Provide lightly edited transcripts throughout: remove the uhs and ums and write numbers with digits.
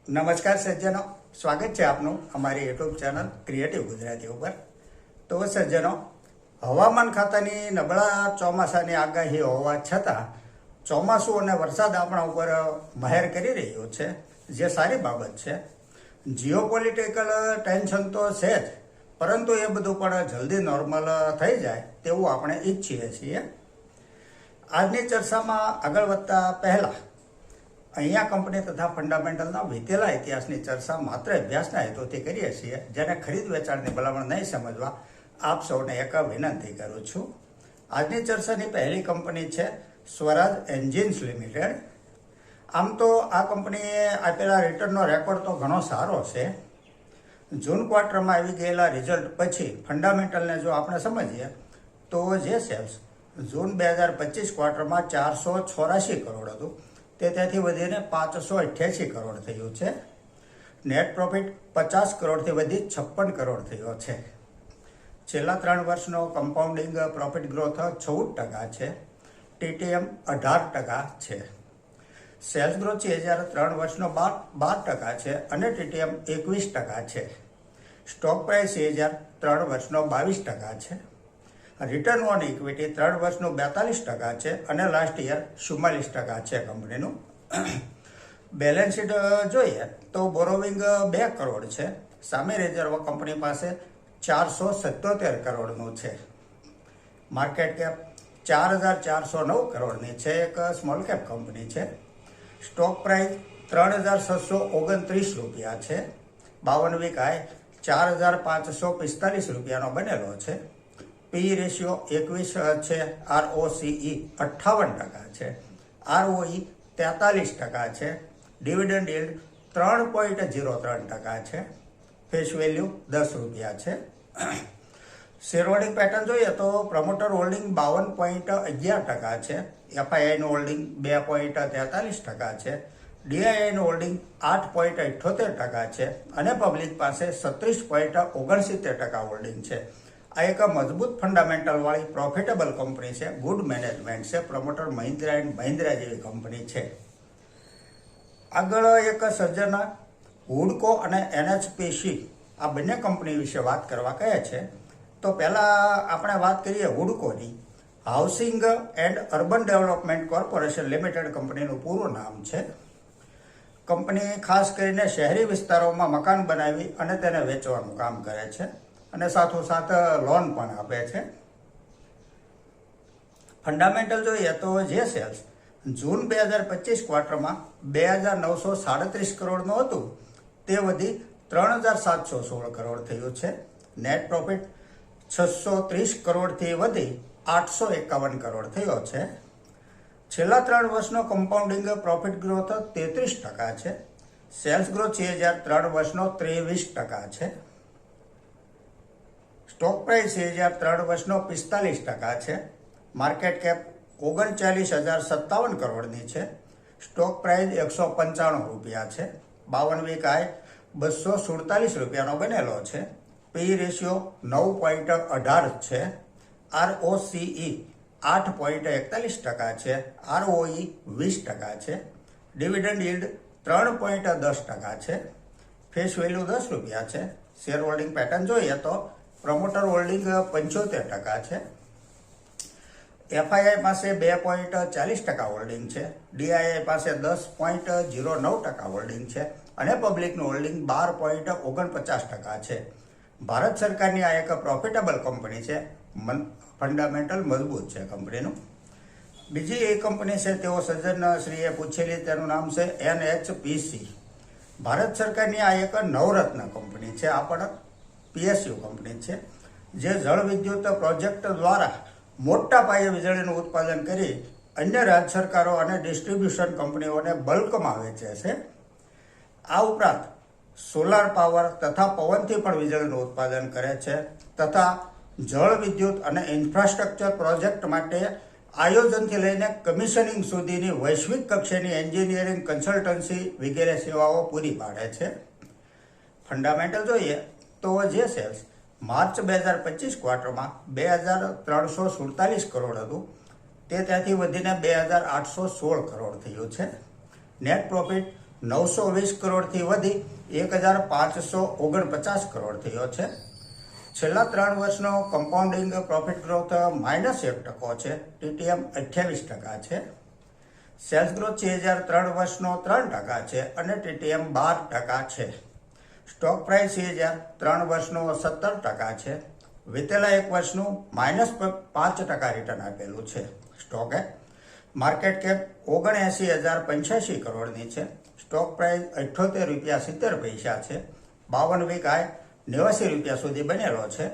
નમસ્કાર સજ્જનો, સ્વાગત છે આપનું અમારી યુટ્યુબ ચેનલ ક્રિએટિવ ગુજરાતી ઉપર. તો સજ્જનો, હવામાન ખાતાની નબળા ચોમાસાની આગાહી હોવા છતાં ચોમાસું અને વરસાદ આપણા ઉપર મહેર કરી રહ્યો છે, જે સારી બાબત છે. જીઓપોલિટિકલ ટેન્શન તો છે જ, પરંતુ એ બધું પણ જલ્દી નોર્મલ થઈ જાય તેવું આપણે ઈચ્છીએ છીએ. આજની ચર્ચામાં આગળ વધતા પહેલાં અહીંયા કંપની તથા ફંડામેન્ટલના વીતેલા ઇતિહાસની ચર્ચા માત્ર અભ્યાસના હેતુથી કરીએ છીએ, જેને ખરીદ વેચાણની ભલામણ નહીં સમજવા આપ સૌને એક વિનંતી કરું છું. આજની ચર્ચાની પહેલી કંપની છે સ્વરાજ એન્જિન્સ લિમિટેડ. આમ તો આ કંપનીએ આપેલા રિટર્નનો રેકોર્ડ તો ઘણો સારો છે. જૂન ક્વાર્ટરમાં આવી ગયેલા રિઝલ્ટ પછી ફંડામેન્ટલને જો આપણે સમજીએ તો જે સેલ્સ જૂન 2025 ક્વાર્ટરમાં 484 કરોડ હતું તે ત્યાંથી વધીને 588 કરોડ થયું છે. નેટ પ્રોફિટ 50 કરોડથી વધી 56 કરોડ થયો છે. છેલ્લા 3 વર્ષનો કમ્પાઉન્ડિંગ પ્રોફિટ ગ્રોથ 14% છે. ટીટીએમ 18% છે. સેલ્સ ગ્રોથ છે જ્યારે 3 વર્ષનો 12% છે અને ટીટીએમ 21% છે. સ્ટોક પ્રાઇસ છે જ્યારે 3 વર્ષનો 22% છે. રિટર્ન ઓન ઇક્વિટી 3 વર્ષનું 42% છે અને લાસ્ટ યર 44% છે કંપનીનું. બેલેન્સ શીટ જોઈએ તો બોરોવિંગ 2 કરોડ છે. સામે રિઝર્વ કંપની પાસે 477 કરોડનું છે. માર્કેટ કેપ 4409 કરોડની છે. એક સ્મોલ કેપ કંપની છે. સ્ટોક પ્રાઇસ 3629 રૂપિયા છે. 52 વીક હાઈ 4545 રૂપિયાનો બનેલો છે. પી રેશિયો 21 છે. ROCE 58% છે. ROE 43% છે. ડિવિડન્ડ yield 3.03% છે. ફેસ વેલ્યુ 10 રૂપિયા છે. શેર હોલ્ડિંગ પેટર્ન જોઈએ તો પ્રમોટર હોલ્ડિંગ 52.11% છે. એફઆઈઆઈનું હોલ્ડિંગ 2.43% છે. ડીઆઈઆઈનું હોલ્ડિંગ 8.78% છે અને પબ્લિક પાસે 36.69% હોલ્ડિંગ છે. આ એક મજબૂત ફંડામેન્ટલ વાળી પ્રોફિટેબલ કંપની છે. ગુડ મેનેજમેન્ટ છે. પ્રમોટર મહિન્દ્રા એન્ડ મહિન્દ્રા જેવી કંપની છે. આગળ એક સજ્જન હુડકો અને એનએચપીસી આ બંને કંપની વિશે વાત કરવા કહે છે. તો પહેલાં આપણે વાત કરીએ હુડકોની. Housing and urban development corporation limited કંપનીનું પૂરું નામ છે. કંપની ખાસ કરીને શહેરી વિસ્તારોમાં મકાન બનાવી અને તેને વેચવાનું કામ કરે છે અને સાથોસાથ લોન પણ આપે છે. ફંડામેન્ટલ જોઈએ તો જે સેલ્સ જૂન 2025 ક્વાર્ટરમાં 2937 કરોડનું હતું તે વધી 3716 કરોડ થયું છે. નેટ પ્રોફિટ 630 કરોડથી વધી 851 કરોડ થયો છે. છેલ્લા 3 વર્ષનો કમ્પાઉન્ડિંગ પ્રોફિટ ગ્રોથ 33% છે. સેલ્સ ગ્રોથ છે જ્યારે 3 વર્ષનો 23% છે. સ્ટોક પ્રાઇસ છે જ્યારે 3 વર્ષનો 45% છે. માર્કેટ કેપ 39,057 કરોડની છે. સ્ટોક પ્રાઇસ 195 રૂપિયા છે. 52 વીક હાઈ 247 રૂપિયાનો બનેલો છે. પી રેશિયો 9.18 છે. ROCE 8.41% છે. ROE 20% છે. ડિવિડન્ડ yield 3.10% છે. ફેસ વેલ્યુ 10 રૂપિયા છે. શેર હોલ્ડિંગ પેટર્ન જોઈએ તો પ્રમોટર હોલ્ડિંગ 75% છે. એફઆઈઆઈ પાસે 2.40% હોલ્ડિંગ છે. ડીઆઈઆઈ પાસે 10.09% હોલ્ડિંગ છે અને પબ્લિકનું હોલ્ડિંગ 12.49% છે. ભારત સરકારની આ એક પ્રોફિટેબલ કંપની છે. ફંડામેન્ટલ મજબૂત છે કંપનીનું. બીજી એ કંપની છે તેઓ સજ્જન શ્રીએ પૂછેલી, તેનું નામ છે એનએચપીસી. ભારત સરકારની આ એક નવરત્ન કંપની છે. આ પણ પીએસયુ કંપની છે જે જળ વિદ્યુત પ્રોજેક્ટ દ્વારા મોટા પાયે વીજળીનું ઉત્પાદન કરી અન્ય રાજ્ય સરકારો અને ડિસ્ટ્રીબ્યુશન કંપનીઓને બલ્કમાં વેચે છે. આ ઉપરાંત સોલાર પાવર તથા પવનથી પણ વીજળીનું ઉત્પાદન કરે છે તથા જળ વિદ્યુત અને ઇન્ફ્રાસ્ટ્રક્ચર પ્રોજેક્ટ માટે આયોજનથી લઈને કમિશનિંગ સુધીની વૈશ્વિક કક્ષાની એન્જિનિયરિંગ કન્સલ્ટન્સી વગેરે સેવાઓ પૂરી પાડે છે. ફંડામેન્ટલ જોઈએ તો જે સેલ્સ માર્ચ 2025 ક્વાર્ટરમાં 2347 કરોડ હતું તે ત્યાંથી વધીને 2816 કરોડ થયું છે. નેટ પ્રોફિટ 920 કરોડથી વધી 1549 કરોડ થયો છે. છેલ્લા 3 વર્ષનો કમ્પાઉન્ડિંગ પ્રોફિટ ગ્રોથ -1% છે. ટીટીએમ 28% છે. સેલ્સ ગ્રોથ 3 વર્ષનો 3% છે અને ટીટીએમ 12% છે. સ્ટોક પ્રાઇસ 3 વર્ષનો 17% છે. વિતેલા 1 વર્ષનું -5% રિટર્ન આપેલું છે. સ્ટોકે માર્કેટ કેપ 79,085 કરોડની છે. સ્ટોક પ્રાઇસ 78 રૂપિયા 70 પૈસા છે. 52 વીક હાઈ 89 રૂપિયા સુધી બનેલો છે.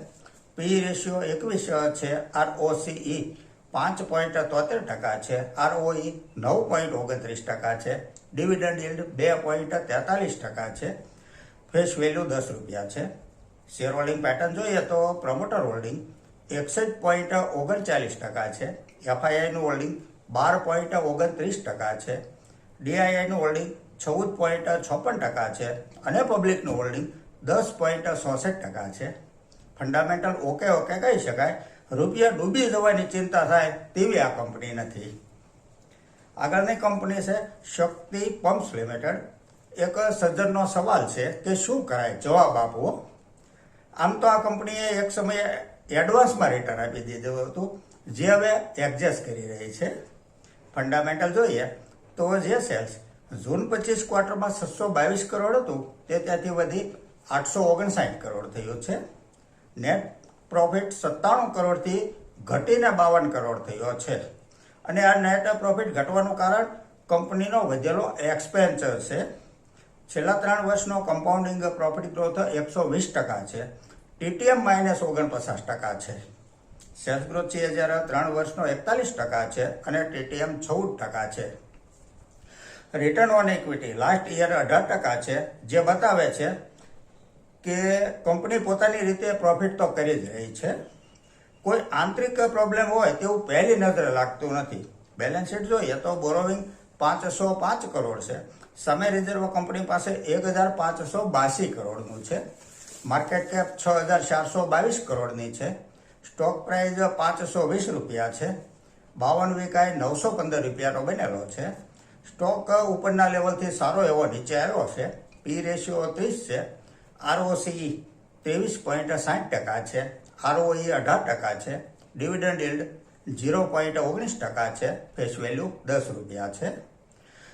પી રેશિયો 21 છે. ROCE 5.73% છે. ROE 9.29% છે. ડિવિડન્ડ yield 2.43% છે. ફેસ વેલ્યુ 10 રૂપિયા છે. શેર હોલ્ડિંગ પેટર્ન જોઈએ તો પ્રમોટર હોલ્ડિંગ 61.39% છે. એફઆઈઆઈનું હોલ્ડિંગ 12.29% છે. ડીઆઈઆઈનું હોલ્ડિંગ 14.56% છે અને પબ્લિકનું હોલ્ડિંગ 10.66% છે. ફંડામેન્ટલ ઓકે કહી શકાય. રૂપિયા ડૂબી જવાની ચિંતા થાય તેવી આ કંપની નથી. આગળની કંપની છે શક્તિ પમ્પ્સ લિમિટેડ. એક સજ્જનનો સવાલ છે કે શું કરાય, જવાબ આપવો. આમ તો આ કંપનીએ એક સમયે એડવાન્સમાં રિટર્ન આપી દીધું હતું, જે હવે એડજસ્ટ કરી રહી છે. ફંડામેન્ટલ જોઈએ તો જે સેલ્સ જૂન 25 ક્વાર્ટરમાં 622 કરોડ હતું તે ત્યાંથી વધી 859 કરોડ થયું છે. નેટ પ્રોફિટ 97 કરોડથી ઘટીને 52 કરોડ થયો છે. અને આ નેટ પ્રોફિટ ઘટવાનું કારણ કંપનીનો વધેલો એક્સપેન્સર છે. છેલ્લા 3 વર્ષનો કમ્પાઉન્ડિંગ પ્રોફિટ ગ્રોથ 120% છે. ટીટીએમ -49% છે. સેલ્સ ગ્રોથ 3 વર્ષનો 41% છે અને ટીટીએમ 14% છે. Return on equity last year 18% છે, જે બતાવે છે કે કંપની પોતાની રીતે પ્રોફિટ તો કરી જ રહી છે. કોઈ આંતરિક પ્રોબ્લેમ હોય તેવું પહેલી નજરે લાગતું નથી. બેલેન્સ શીટ જોઈએ તો બોરોવિંગ 505 કરોડ છે. સામે રિઝર્વ કંપની પાસે 1582 કરોડનું છે. માર્કેટ કેપ 6422 કરોડની છે. સ્ટોક પ્રાઇસ 520 રૂપિયા છે. 52 વીક હાઈ 915 રૂપિયાનો બનેલો છે. સ્ટોક ઉપરના લેવલથી સારો એવો નીચે આવ્યો છે. પી રેશિયો 30 છે. ROCE 23.60% છે. ROE 18% છે. ડિવિડન્ડ yield 0.19% છે. ફેસ વેલ્યુ 10 રૂપિયા છે.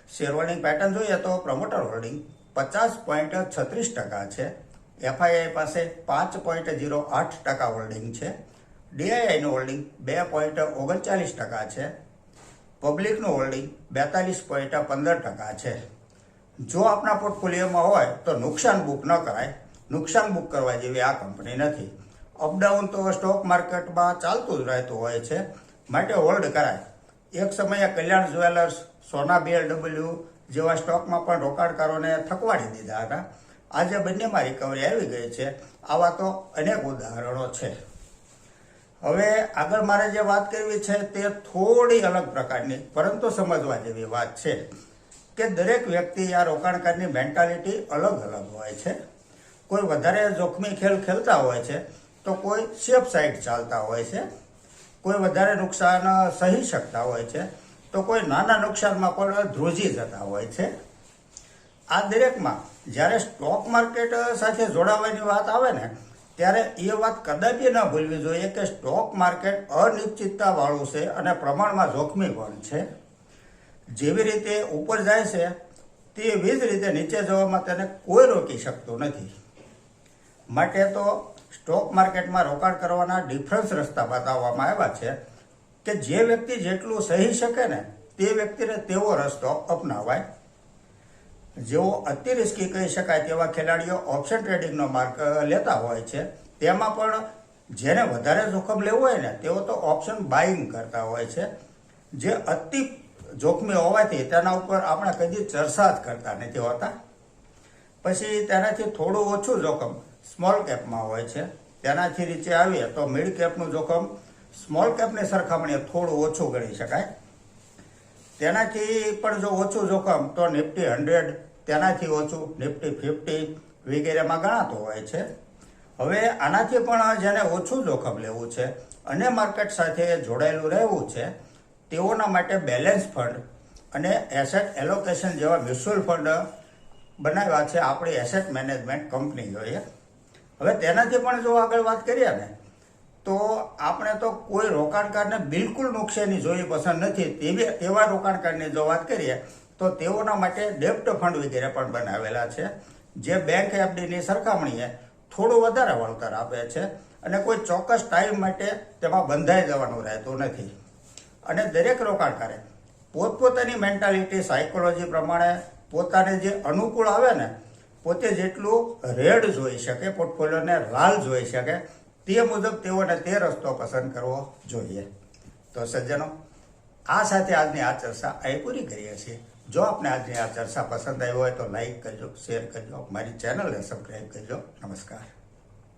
શેર હોલ્ડિંગ પેટર્ન જોઈએ તો પ્રમોટર હોલ્ડિંગ 50.36% છે. એફઆઈઆઈ પાસે 5.08% હોલ્ડિંગ છે. ડીઆઈઆઈનું હોલ્ડિંગ 2.39% છે. પબ્લિકનું હોલ્ડિંગ 42.15% છે. જો આપના પોર્ટફોલિયોમાં હોય તો નુકસાન બુક ન કરાય. નુકસાન બુક કરવા જેવી આ કંપની નથી. અપડાઉન તો સ્ટોક માર્કેટમાં ચાલતું જ રહેતું હોય છે, માટે હોલ્ડ કરાય. એક સમયે કલ્યાણ જ્વેલર્સ, સોના BLW જેવા સ્ટોકમાં પણ રોકાણકારોને થકવાડી દીધા હતા. આજે બંનેમાં રિકવરી આવી ગઈ છે. આવા તો અનેક ઉદાહરણો છે. હવે આગળ મારે જે વાત કરવી છે તે થોડી અલગ પ્રકારની પરંતુ સમજવા જેવી વાત છે કે દરેક વ્યક્તિ આ રોકાણકારની મેન્ટાલિટી અલગ હોય છે. કોઈ વધારે જોખમી ખેલ ખેલતા હોય છે તો કોઈ સેફ સાઈડ ચાલતા હોય છે. કોઈ વધારે નુકસાન સહી શકતા હોય છે તો કોઈ નાના નુકસાનમાં પણ ધ્રુજી જતા હોય છે. આ દરેકમાં જ્યારે સ્ટોક માર્કેટ સાથે જોડાવાની વાત આવે ને ત્યારે એ વાત કદાપી ન ભૂલવી જોઈએ કે સ્ટોક માર્કેટ અનિશ્ચિતતા વાળું છે અને પ્રમાણમાં જોખમી પણ છે. જેવી રીતે ઉપર જાય છે તેવી જ રીતે નીચે જવામાં તેને કોઈ રોકી શકતું નથી. માટે તો સ્ટોક માર્કેટમાં રોકાણ કરવાના ડિફરન્સ રસ્તા બતાવવામાં આવ્યા છે કે જે વ્યક્તિ જેટલું સહી શકે ને તે વ્યક્તિને તેવો રસ્તો અપનાવાય. જેઓ અતિ રિસ્કી કહી શકાય તેવા ખેલાડીઓ ઓપ્શન ટ્રેડિંગનો માર્ગ લેતા હોય છે. તેમાં પણ જેને વધારે જોખમ લેવું હોય ને તેઓ તો ઓપ્શન બાઇંગ કરતા હોય છે, જે અતિ જોખમી હોવાથી તેના ઉપર આપણે કદી ચર્ચા જ કરતા નથી હોતા. પછી તેનાથી થોડું ઓછું જોખમ સ્મોલ કેપમાં હોય છે. તેનાથી નીચે આવીએ તો મિડ કેપનું જોખમ સ્મોલ કેપની સરખામણીએ થોડું ઓછું ગણી શકાય. તેનાથી પણ જો ઓછું જોખમ તો નિફ્ટી 100, તેનાથી ઓછું નિફ્ટી 50 વગેરેમાં ગણાતું હોય છે. હવે આનાથી પણ જેને ઓછું જોખમ લેવું છે અને માર્કેટ સાથે જોડાયેલું રહેવું છે તેઓના માટે બેલેન્સ ફંડ અને એસેટ એલોકેશન જેવા મ્યુચ્યુઅલ ફંડ બનાવ્યા છે આપણી એસેટ મેનેજમેન્ટ કંપની જોઈએ. હવે તેનાથી પણ જો આગળ વાત કરીએ ને તો આપણે તો કોઈ રોકાણકારને બિલકુલ નુકસાની જોઈ પસંદ નથી. એવા રોકાણકારની જો વાત કરીએ તો તેઓના માટે ડેપ્ટ ફંડ વગેરે પણ બનાવેલા છે, જે બેંક એફડીની સરખામણીએ થોડું વધારે વળતર આપે છે અને કોઈ ચોક્કસ ટાઈમ માટે તેમાં બંધાઈ જવાનું રહેતું નથી. અને દરેક રોકાણકારે પોતપોતાની મેન્ટાલિટી, સાયકોલોજી પ્રમાણે પોતાને જે અનુકૂળ આવે ને, પોતે જેટલું રેડ જોઈ શકે, પોર્ટફોલિયોને લાલ જોઈ શકે, તે મુજબ તેઓને તે રસ્તો પસંદ કરવો જોઈએ. તો સજ્જનો, આ સાથે આજની આ ચર્ચા અહીં પૂરી કરીએ છીએ. જો આપને આજની આ ચર્ચા પસંદ આવી હોય તો લાઈક કરજો, શેર કરજો, મારી ચેનલને સબસ્ક્રાઈબ કરજો. નમસ્કાર.